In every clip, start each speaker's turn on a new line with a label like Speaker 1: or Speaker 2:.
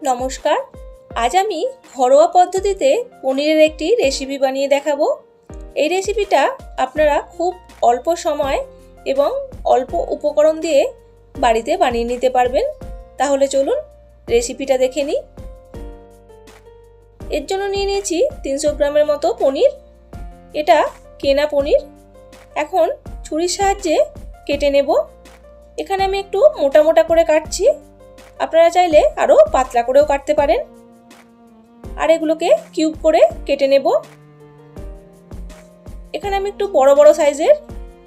Speaker 1: নমস্কার। আজ আমি ঘরোয়া পদ্ধতিতে পনিরের একটি রেসিপি বানিয়ে দেখাবো। এই রেসিপিটা আপনারা খুব অল্প সময় এবং অল্প উপকরণ দিয়ে বাড়িতে বানিয়ে নিতে পারবেন। তাহলে চলুন রেসিপিটা দেখে নিই। এর জন্য নিয়ে নিয়েছি 300 গ্রামের মতো পনির। এটা কেনা পনির। এখন ছুরির সাহায্যে কেটে নেব। এখানে আমি একটু মোটা মোটা করে কাটছি, আপনারা চাইলে আরও পাতলা করেও কাটতে পারেন। আর এগুলোকে কিউব করে কেটে নেব। এখানে আমি একটু বড় বড় সাইজের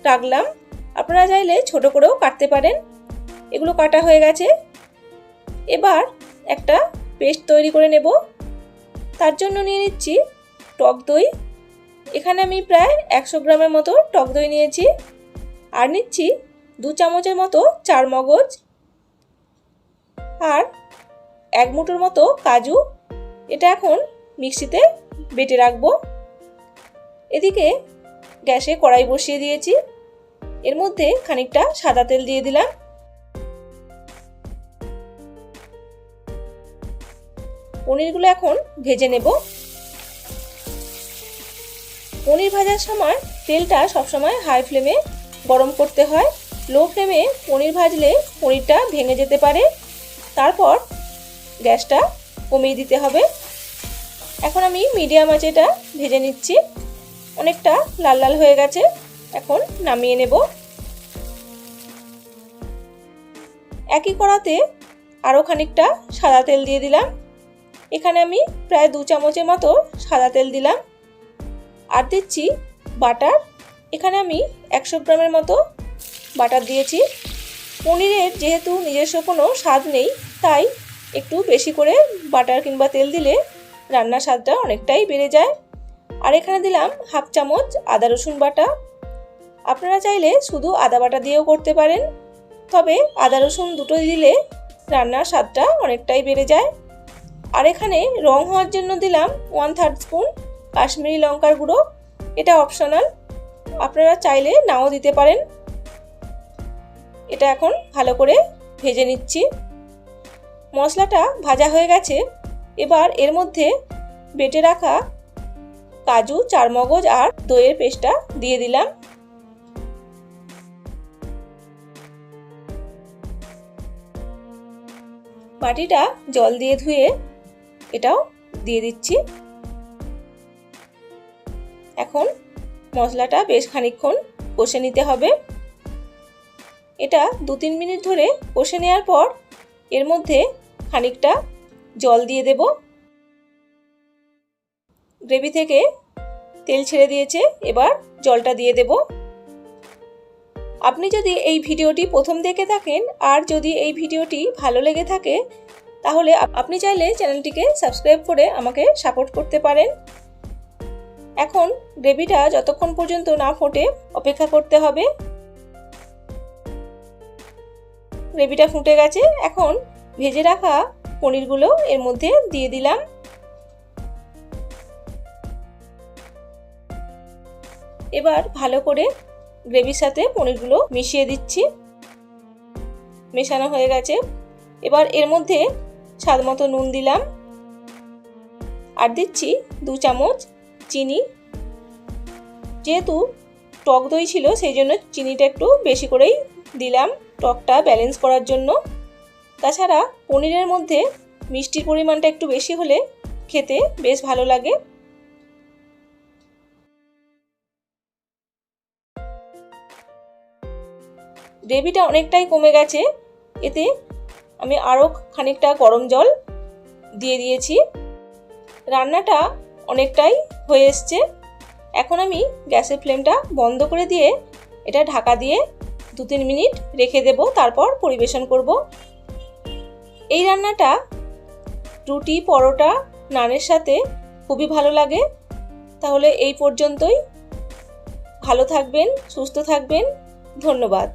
Speaker 1: রাখলাম, আপনারা চাইলে ছোট করেও কাটতে পারেন। এগুলো কাটা হয়ে গেছে। এবার একটা পেস্ট তৈরি করে নেব। তার জন্য নিয়ে নিচ্ছি টক দই। এখানে আমি প্রায় 100 গ্রামের মতো টক দই নিয়েছি। আর নিচ্ছি 2 চামচের মতো চার মগজ আর 1 মুঠোর মতো কাজু। এটা এখন মিক্সিতে বেটে রাখবো। এদিকে গ্যাসে কড়াই বসিয়ে দিয়েছি। এর মধ্যে খানিকটা সাদা তেল দিয়ে দিলাম। পনিরগুলো এখন ভেজে নেব। পনির ভাজার সময় তেলটা সবসময় হাই ফ্লেমে গরম করতে হয়। লো ফ্লেমে পনির ভাজলে পনিরটা ভেঙে যেতে পারে। তারপর গ্যাসটা কমিয়ে দিতে হবে। এখন আমি মিডিয়াম আঁচে এটা ভেজে নিচ্ছি। অনেকটা লাল লাল হয়ে গেছে। এখন নামিয়ে নেব। একই কড়াতে আরও খানিকটা সাদা তেল দিয়ে দিলাম। এখানে আমি প্রায় 2 চামচের মতো সাদা তেল দিলাম। আর দিচ্ছি বাটার। এখানে আমি 100 গ্রামের মতো বাটার দিয়েছি। পনিরের যেহেতু নিজস্ব কোনো স্বাদ নেই, তাই একটু বেশি করে বাটার কিংবা তেল দিলে রান্নার স্বাদটা অনেকটাই বেড়ে যায়। আর এখানে দিলাম 1/2 চামচ আদা রসুন বাটা। আপনারা চাইলে শুধু আদা বাটা দিয়েও করতে পারেন, তবে আদা রসুন দুটোই দিলে রান্নার স্বাদটা অনেকটাই বেড়ে যায়। আর এখানে রং হওয়ার জন্য দিলাম 1/3 স্পুন কাশ্মীরি লঙ্কার গুঁড়ো। এটা অপশনাল, আপনারা চাইলে নাও দিতে পারেন। এটা এখন ভালো করে ভেজে নিচ্ছি। মশলাটা ভাজা হয়ে গেছে। এবার এর মধ্যে বেটে রাখা কাজু, চারমগজ আর দইয়ের পেস্টটা দিয়ে দিলাম। বাটিটা জল দিয়ে ধুয়ে এটাও দিয়ে দিচ্ছি। এখন মশলাটা বেশ খানিকক্ষণ কষে নিতে হবে। এটা 2-3 মিনিট ধরে কষে নেওয়ার পর এর মধ্যে খানিকটা জল দিয়ে দেব। গ্রেভি থেকে তেল ছেড়ে দিয়েছে, এবার জলটা দিয়ে দেব। আপনি যদি এই ভিডিওটি প্রথম দেখে থাকেন আর যদি এই ভিডিওটি ভালো লেগে থাকে, তাহলে আপনি চাইলে চ্যানেলটিকে সাবস্ক্রাইব করে আমাকে সাপোর্ট করতে পারেন। এখন গ্রেভিটা যতক্ষণ পর্যন্ত না ফোটে অপেক্ষা করতে হবে। গ্রেভিটা ফুটে গেছে। এখন ভেজে রাখা পনিরগুলো এর মধ্যে দিয়ে দিলাম। এবার ভালো করে গ্রেভির সাথে পনিরগুলো মিশিয়ে দিচ্ছি। মেশানো হয়ে গেছে। এবার এর মধ্যে স্বাদমতো নুন দিলাম। আর দিচ্ছি 2 চামচ চিনি। যেহেতু টক দই ছিল, সেই জন্য চিনিটা একটু বেশি করেই দিলাম, টকটা ব্যালেন্স করার জন্য। তাছাড়া পনিরের মধ্যে মিষ্টির পরিমাণটা একটু বেশি হলে খেতে বেশ ভালো লাগে। গ্রেভিটা অনেকটাই কমে গেছে। এতে আমি আরও খানিকটা গরম জল দিয়ে দিয়েছি। রান্নাটা অনেকটাই হয়ে এসছে। এখন আমি গ্যাসের ফ্লেমটা বন্ধ করে দিয়ে এটা ঢাকা দিয়ে 2-3 মিনিট রেখে দেব। তারপর পরিবেশন করব। এই রান্নাটা রুটি, পরোটা, নানের সাথে খুবই ভালো লাগে। তাহলে এই পর্যন্তই। ভালো থাকবেন, সুস্থ থাকবেন। ধন্যবাদ।